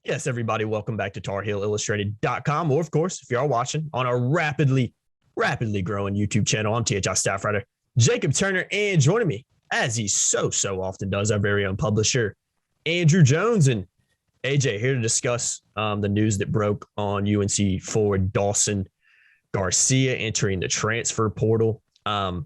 Yes, everybody, welcome back to TarHeelIllustrated.com. Or, of course, if you are watching on our rapidly growing YouTube channel, I'm THI staff writer Jacob Turner, and joining me, as he so often does, our very own publisher, Andrew Jones. And AJ here to discuss the news that broke on UNC forward Dawson Garcia entering the transfer portal. There's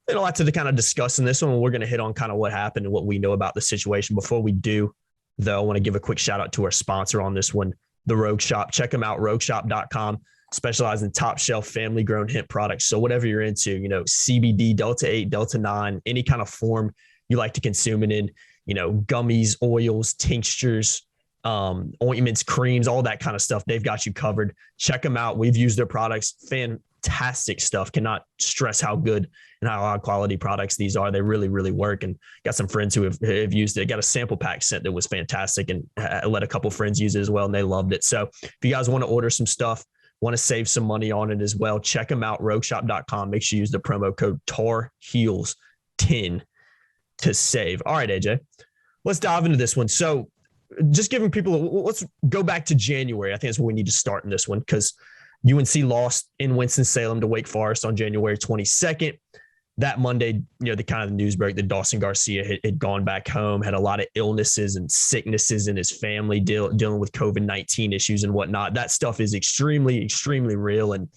a lot to kind of discuss in this one. We're going to hit on kind of what happened and what we know about the situation. Before we do, though, I want to give a quick shout out to our sponsor on this one, the Rogue Shop. Check them out, rogueshop.com. Specialize in top shelf family grown hemp products. So whatever you're into, CBD, Delta 8, Delta 9, any kind of form you like to consume it in, gummies, oils, tinctures, ointments, creams, all that kind of stuff. They've got you covered. Check them out. We've used their products. Fantastic stuff. Cannot stress how good and how high quality products these are. They really work, and got some friends who have used it. Got a sample pack sent that was fantastic, and I let a couple friends use it as well, and they loved it. So if you guys want to order some stuff, want to save some money on it as well, check them out, rogueshop.com. Make sure you use the promo code TARHEELS10 to save. All right, AJ, let's dive into this one. So just giving people, let's go back to January. I think that's where we need to start in this one, because UNC lost in Winston-Salem to Wake Forest on January 22nd. That Monday, the kind of news break that Dawson Garcia had gone back home, had a lot of illnesses and sicknesses in his family, dealing with COVID-19 issues and whatnot. That stuff is extremely real. And,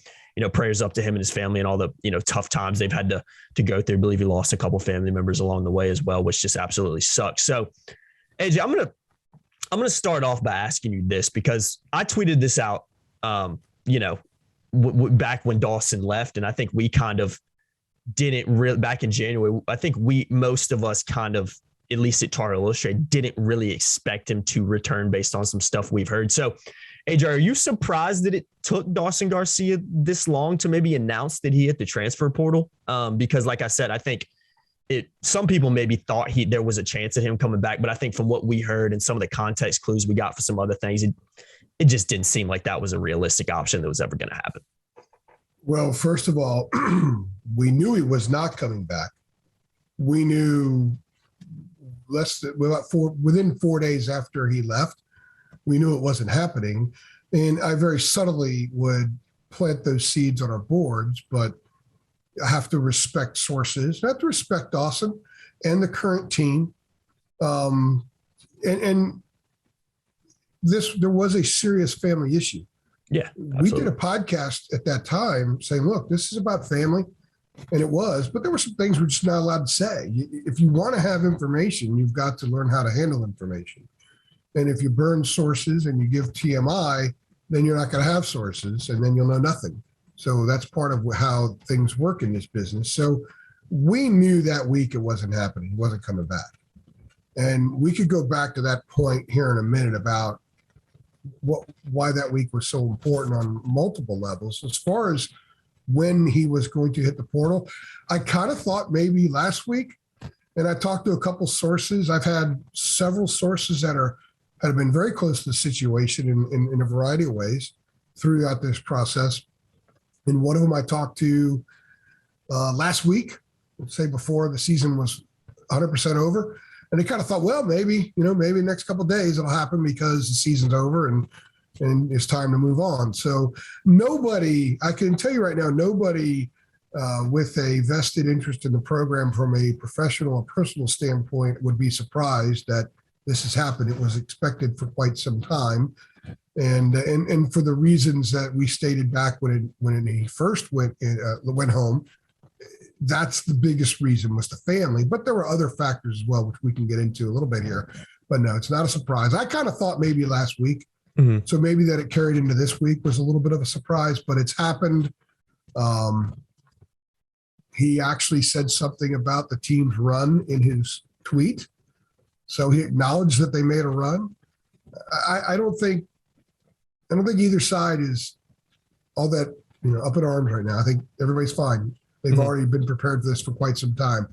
prayers up to him and his family and all the, tough times they've had to go through. I believe he lost a couple family members along the way as well, which just absolutely sucks. So, AJ, I'm going to start off by asking you this, because I tweeted this out, back when Dawson left. And I think we kind of didn't really, back in January, I think most of us kind of, at least at Tar Heel Illustrated, didn't really expect him to return based on some stuff we've heard. So, AJ, are you surprised that it took Dawson Garcia this long to maybe announce that he hit the transfer portal? Because like I said, I think some people maybe thought there was a chance of him coming back, but I think from what we heard and some of the context clues we got for some other things, it just didn't seem like that was a realistic option that was ever going to happen. Well, first of all, we knew he was not coming back. We knew within 4 days after he left, we knew it wasn't happening. And I very subtly would plant those seeds on our boards, but I have to respect sources. I have to respect Dawson and the current team. And there was a serious family issue. Yeah, absolutely. We did a podcast at that time saying, look, this is about family. And it was, but there were some things we're just not allowed to say. If you want to have information, you've got to learn how to handle information. And if you burn sources and you give TMI, then you're not going to have sources, and then you'll know nothing. So that's part of how things work in this business. So we knew that week it wasn't happening. It wasn't coming back. And we could go back to that point here in a minute about why that week was so important on multiple levels. As far as when he was going to hit the portal, I kind of thought maybe last week, and I talked to a couple sources. I've had several sources that have been very close to the situation in a variety of ways throughout this process. And one of them I talked to last week, let's say before the season was 100% over. And they kind of thought, well, maybe the next couple of days it'll happen because the season's over and it's time to move on. So nobody, I can tell you right now, nobody with a vested interest in the program from a professional or personal standpoint would be surprised that this has happened. It was expected for quite some time. And for the reasons that we stated back when he first went home, that's the biggest reason, was the family. But there were other factors as well, which we can get into a little bit here. But no, it's not a surprise. I kind of thought maybe last week. Mm-hmm. So maybe that it carried into this week was a little bit of a surprise, but it's happened. He actually said something about the team's run in his tweet. So he acknowledged that they made a run. I don't think either side is all that up in arms right now. I think everybody's fine. They've already been prepared for this for quite some time.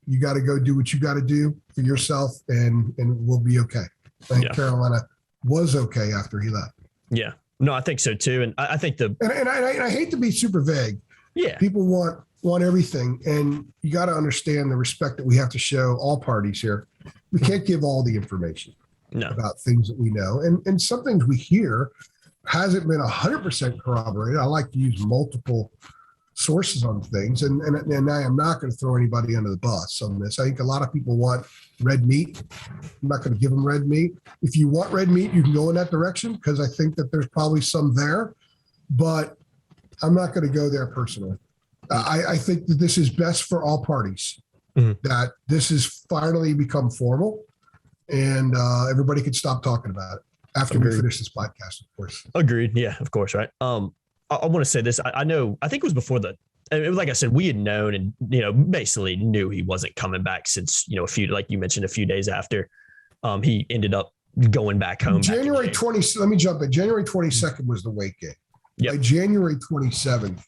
You got to go do what you got to do for yourself, and we'll be okay. I think Carolina was okay after he left. Yeah, no, I think so too. And I think and I hate to be super vague. Yeah, people want everything, and you got to understand the respect that we have to show all parties here. We can't give all the information. No. about things that we know. And some things we hear hasn't been 100% corroborated. I like to use multiple sources on things. And I am not going to throw anybody under the bus on this. I think a lot of people want red meat. I'm not going to give them red meat. If you want red meat, you can go in that direction because I think that there's probably some there, but I'm not going to go there personally. I think that this is best for all parties, that this has finally become formal and everybody can stop talking about it after we finish this podcast, of course. Agreed. Yeah, of course. Right. I want to say this. I think it was before like I said, we had known and, basically knew he wasn't coming back since, like you mentioned, a few days after he ended up going back home. January 20. Let me jump in. January 22nd was the Wake game. Yep. By January 27th,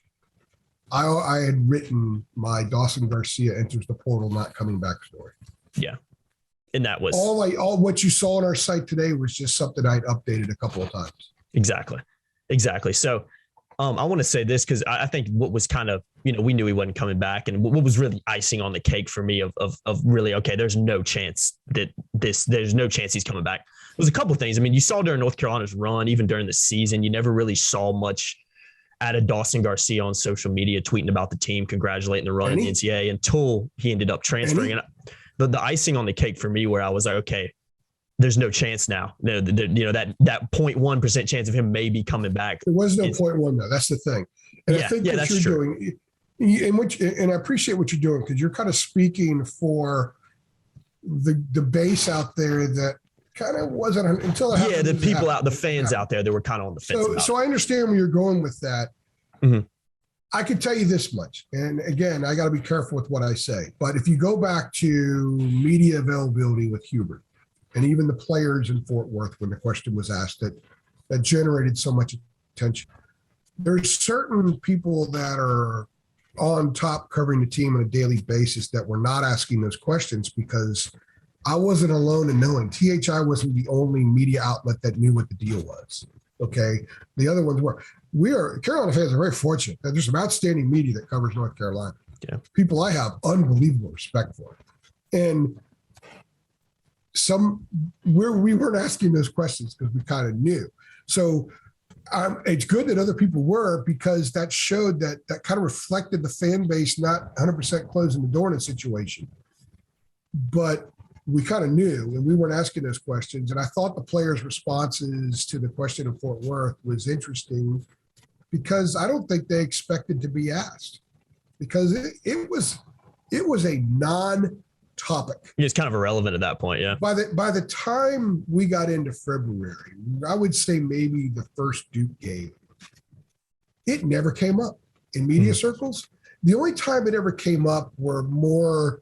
I had written my Dawson Garcia enters the portal, not coming back story. Yeah. And that was all what you saw on our site today was just something I'd updated a couple of times. Exactly. So I want to say this because I think what was kind of, we knew he wasn't coming back. And what was really icing on the cake for me of really, okay, there's no chance there's no chance he's coming back. There was a couple of things. I mean, you saw during North Carolina's run, even during the season, you never really saw much out of Dawson Garcia on social media, tweeting about the team, congratulating the run in the NCAA until he ended up transferring. And the icing on the cake for me where I was like, okay, there's no chance now. No, that 0.1% chance of him maybe coming back. There was no 0.1 though. That's the thing. And I think what you're doing, and I appreciate what you're doing because you're kind of speaking for the base out there that kind of wasn't until it happened. Yeah, the people out, the fans out there that were kind of on the fence. So I understand where you're going with that. Mm-hmm. I can tell you this much, and again, I got to be careful with what I say. But if you go back to media availability with Hubert, and even the players in Fort Worth, when the question was asked, that generated so much attention. There's certain people that are on top covering the team on a daily basis that were not asking those questions because I wasn't alone in knowing. THI wasn't the only media outlet that knew what the deal was. Okay. The other ones were. Carolina fans are very fortunate that there's some outstanding media that covers North Carolina. Yeah. People I have unbelievable respect for. And we weren't asking those questions because we kind of knew. So it's good that other people were because that showed that kind of reflected the fan base, not 100% closing the door in a situation. But we kind of knew and we weren't asking those questions. And I thought the players' responses to the question of Fort Worth was interesting because I don't think they expected to be asked because it was a non-topic. It's kind of irrelevant at that point. Yeah. By the time we got into February, I would say maybe the first Duke game, it never came up in media circles. The only time it ever came up were more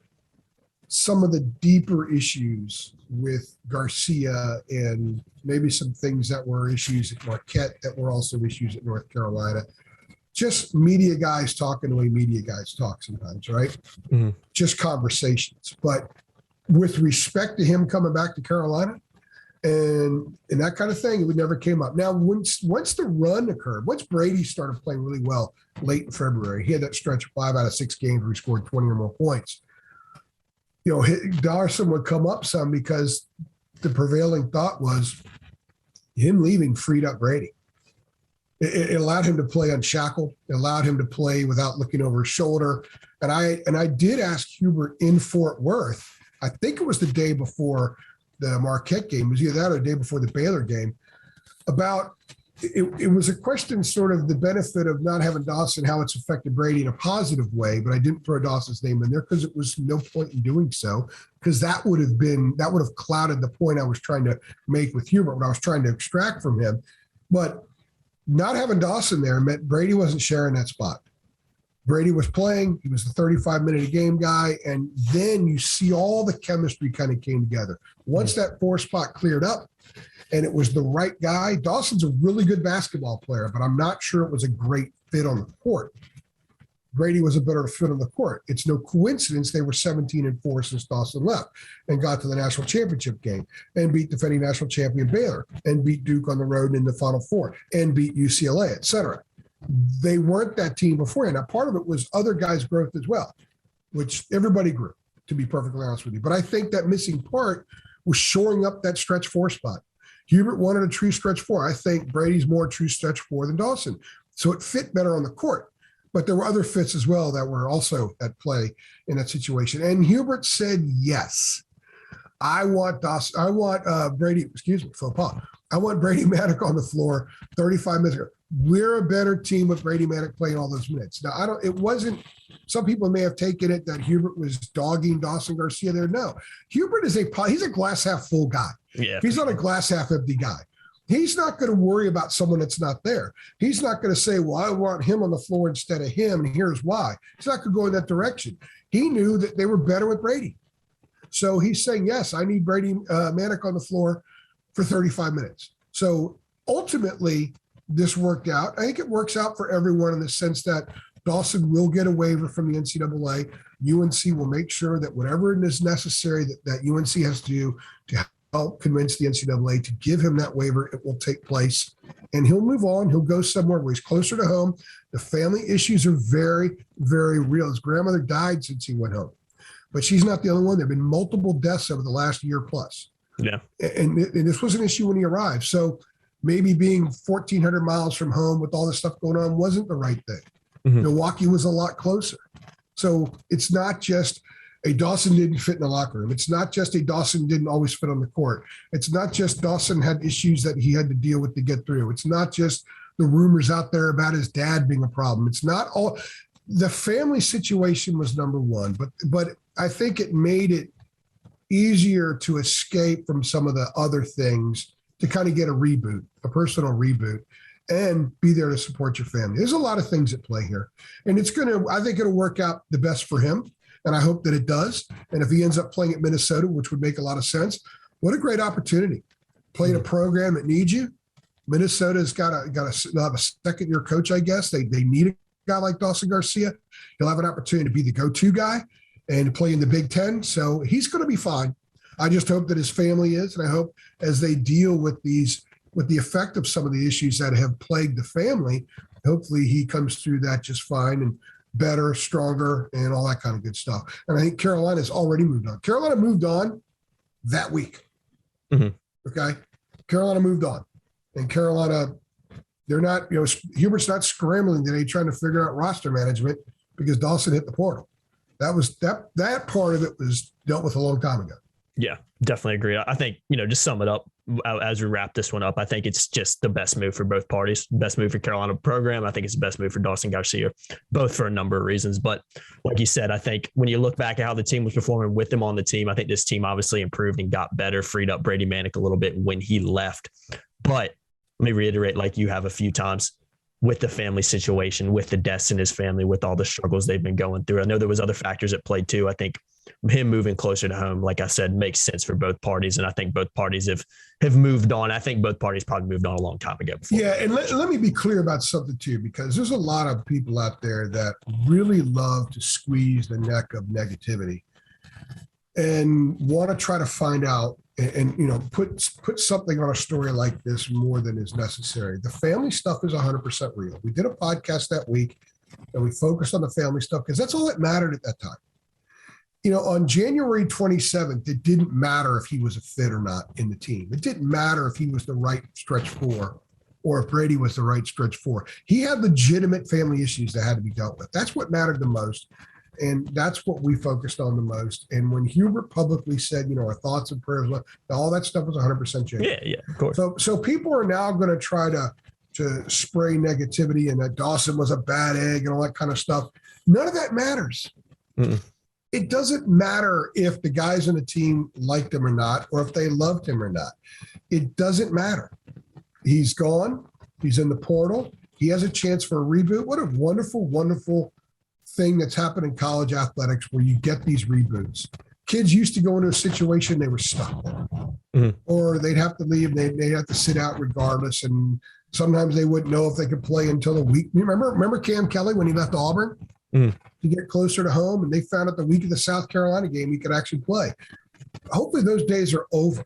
some of the deeper issues with Garcia and maybe some things that were issues at Marquette that were also issues at North Carolina. Just media guys talking the way media guys talk sometimes, right? Mm-hmm. Just conversations. But with respect to him coming back to Carolina and that kind of thing, it would never came up. Now, once the run occurred, once Brady started playing really well late in February, he had that stretch of 5 out of 6 games where he scored 20 or more points. Dawson would come up some because the prevailing thought was him leaving freed up Brady. It allowed him to play unshackled. It allowed him to play without looking over his shoulder. And I did ask Hubert in Fort Worth, I think it was the day before the Marquette game, it was either that or the day before the Baylor game, about it was a question sort of the benefit of not having Dawson, how it's affected Brady in a positive way, but I didn't throw Dawson's name in there because it was no point in doing so, because that would have clouded the point I was trying to make with Hubert, what I was trying to extract from him. But not having Dawson there meant Brady wasn't sharing that spot. Brady was playing. He was the 35-minute-a-game guy. And then you see all the chemistry kind of came together. Once that 4 spot cleared up and it was the right guy, Dawson's a really good basketball player, but I'm not sure it was a great fit on the court. Brady was a better fit on the court. It's no coincidence they were 17-4 since Dawson left and got to the national championship game and beat defending national champion Baylor and beat Duke on the road in the Final Four and beat UCLA, et cetera. They weren't that team before. Now, part of it was other guys' growth as well, which everybody grew, to be perfectly honest with you. But I think that missing part was shoring up that stretch four spot. Hubert wanted a true stretch four. I think Brady's more true stretch four than Dawson. So it fit better on the court. But there were other fits as well that were also at play in that situation. And Hubert said, yes, I want Brady, faux pas. I want Brady Manek on the floor 35 minutes ago. We're a better team with Brady Manek playing all those minutes. Now, it wasn't, some people may have taken it that Hubert was dogging Dawson Garcia there. No, Hubert he's a glass half full guy. Yeah. He's not a glass half empty guy. He's not going to worry about someone that's not there. He's not going to say, well, I want him on the floor instead of him, and here's why. He's not going to go in that direction. He knew that they were better with Brady. So he's saying, yes, I need Brady Manek on the floor for 35 minutes. So ultimately, this worked out. I think it works out for everyone in the sense that Dawson will get a waiver from the NCAA. UNC will make sure that whatever is necessary that UNC has to do to help convince the NCAA to give him that waiver, it will take place. And he'll move on. He'll go somewhere where he's closer to home. The family issues are very, very real. His grandmother died since he went home. But she's not the only one. There have been multiple deaths over the last year plus. Yeah. And this was an issue when he arrived. So maybe being 1,400 miles from home with all this stuff going on wasn't the right thing. Mm-hmm. Milwaukee was a lot closer. So it's not just a Dawson didn't fit in the locker room. It's not just a Dawson didn't always fit on the court. It's not just Dawson had issues that he had to deal with to get through. It's not just the rumors out there about his dad being a problem. It's not all. The family situation was number one, but I think it made it easier to escape from some of the other things to kind of get a personal reboot, and be there to support your family. There's a lot of things at play here, and I think it'll work out the best for him. And I hope that it does. And if he ends up playing at Minnesota, which would make a lot of sense, what a great opportunity. Playing a program that needs you. Minnesota's got a second-year coach, I guess. They need a guy like Dawson Garcia. He'll have an opportunity to be the go-to guy and play in the Big Ten. So he's going to be fine. I just hope that his family is, and I hope as they deal with the effect of some of the issues that have plagued the family, hopefully he comes through that just fine and better, stronger, and all that kind of good stuff. And I think Carolina's already moved on. Carolina moved on that week. Mm-hmm. Okay? Carolina moved on. And Carolina, they're not, Hubert's not scrambling today trying to figure out roster management because Dawson hit the portal. That part of it was dealt with a long time ago. Yeah, definitely agree. I think, just sum it up as we wrap this one up. I think it's just the best move for both parties. Best move for Carolina program. I think it's the best move for Dawson Garcia, both for a number of reasons. But like you said, I think when you look back at how the team was performing with him on the team, I think this team obviously improved and got better, freed up Brady Manek a little bit when he left. But let me reiterate, like you have a few times, with the family situation, with the deaths in his family, with all the struggles they've been going through. I know there was other factors at play too. I think him moving closer to home, like I said, makes sense for both parties. And I think both parties have moved on. I think both parties probably moved on a long time ago before. Yeah, and let me be clear about something too, because there's a lot of people out there that really love to squeeze the neck of negativity and want to try to find out and put something on a story like this more than is necessary. The family stuff is 100% real. We did a podcast that week and we focused on the family stuff because that's all that mattered at that time. On January 27th, it didn't matter if he was a fit or not in the team. It didn't matter if he was the right stretch four or if Brady was the right stretch four. He had legitimate family issues that had to be dealt with. That's what mattered the most. And that's what we focused on the most. And when Hubert publicly said, our thoughts and prayers, all that stuff was 100% genuine. Yeah, of course. So people are now going to try to spray negativity and that Dawson was a bad egg and all that kind of stuff. None of that matters. Mm-mm. It doesn't matter if the guys on the team liked him or not, or if they loved him or not. It doesn't matter. He's gone. He's in the portal. He has a chance for a reboot. What a wonderful, wonderful thing that's happened in college athletics where you get these reboots. Kids used to go into a situation they were stuck there, mm-hmm. or they'd have to leave. They'd have to sit out regardless. And sometimes they wouldn't know if they could play until a week. Remember Cam Kelly when he left Auburn? Mm-hmm. To get closer to home, and they found out the week of the South Carolina game he could actually play. Hopefully those days are over,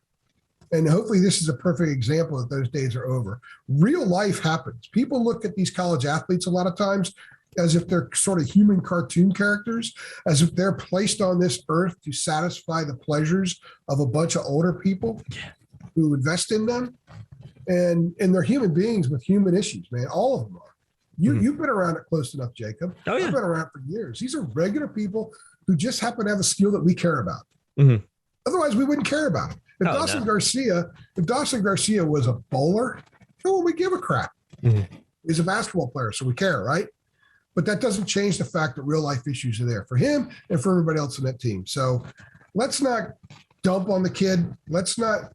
and hopefully this is a perfect example that those days are over. Real life happens. People look at these college athletes a lot of times, as if they're sort of human cartoon characters, as if they're placed on this earth to satisfy the pleasures of a bunch of older people who invest in them. And they're human beings with human issues, man. All of them are. You've been around it close enough, Jacob. Oh, yeah. I've been around for years. These are regular people who just happen to have a skill that we care about. Otherwise, we wouldn't care about it. If Dawson Garcia was a bowler, who would we give a crap? He's a basketball player, so we care, right? But that doesn't change the fact that real life issues are there for him and for everybody else in that team. So let's not dump on the kid. Let's not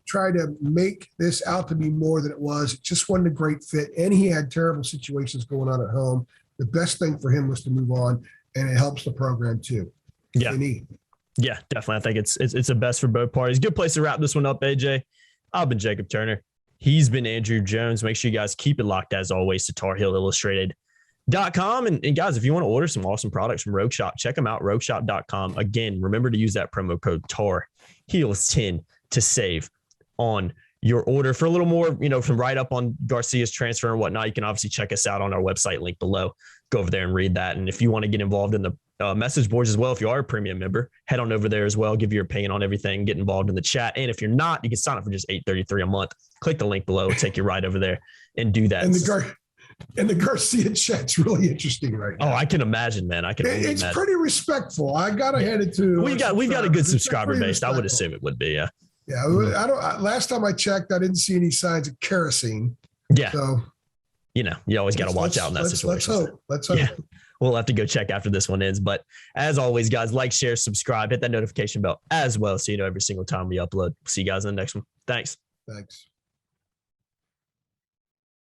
try to make this out to be more than it was. It just wasn't a great fit, and he had terrible situations going on at home. The best thing for him was to move on, and it helps the program too. Yeah. Yeah, definitely. I think it's the best for both parties. Good place to wrap this one up, AJ. I've been Jacob Turner. He's been Andrew Jones. Make sure you guys keep it locked, as always, to TarHeelIllustrated.com. And guys, if you want to order some awesome products from Rogue Shop, check them out, rogueshop.com. Again, remember to use that promo code TarHeels10 to save on your order. For a little more, from right up on Garcia's transfer and whatnot, you can obviously check us out on our website, link below. Go over there and read that. And if you want to get involved in the message boards as well, if you are a premium member, head on over there as well. Give your opinion on everything. Get involved in the chat. And if you're not, you can sign up for just $8.33 a month. Click the link below. It'll take you right over there and do that. And the Garcia chat's really interesting right now. Oh, I can imagine, man. It's pretty respectful. I gotta hand it to. We've got a good subscriber base. I would assume it would be. Yeah. Yeah. Last time I checked, I didn't see any signs of kerosene. Yeah. So. You always got to watch out in that situation. Let's hope. Yeah. We'll have to go check after this one ends. But as always, guys, like, share, subscribe, hit that notification bell as well so you know every single time we upload. See you guys in the next one. Thanks.